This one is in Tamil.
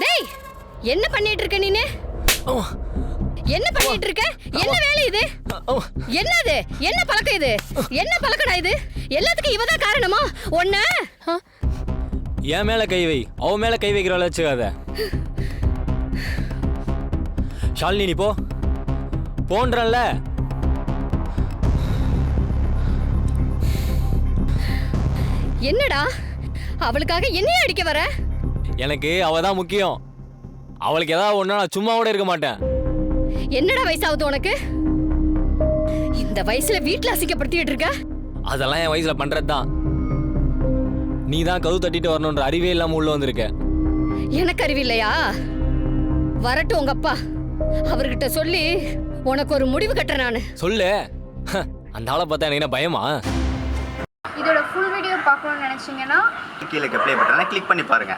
டேய் என்ன பண்ணிட்டு இருக்க நீனு? என்ன பண்ணிட்டு இருக்க? என்ன வேலை இது? என்னது? என்ன பழக்கம் இது? என்ன பழக்கடா இது? எல்லாத்துக்கும் இவதான் காரணமா? ஒண்ண என் மேல கை வை, அவ மேல கை வைக்கிறவள வச்சுக்காத. ஷாலினி நீ போ போன்றல்ல. என்னடா அவளுக்காக என்னைய அடிக்க வர? எனக்கு அவ தான் முக்கியம். அவளுக்கு ஏதாவது ஒண்ணா நான் சும்மா கூட இருக்க மாட்டேன். என்னடா வயசாகுது உனக்கு? இந்த வயசுல வீட்டுல அசிங்கப்படுத்திட்டு இருக்க? அதெல்லாம் என் வயசுல பண்றதுதான். நீ தான் கவு தட்டிட்டு வரணுன்ற அறிவே இல்லாம உள்ள வந்திருக்க. எனக்கு அறிவில்லையா? வரட்டும் உங்க அப்பா, அவர்கிட்ட சொல்லி உனக்கு ஒரு முடிவு கட்டுறேன் நானு. சொல்லு. அந்த ஆளை பார்த்தா எனக்கு என்ன பயமா? இதோட ஃபுல் வீடியோ பார்க்கணும்னு நினைச்சீங்கன்னா கீழே ப்ளே பட்டனை கிளிக் பண்ணி பாருங்க.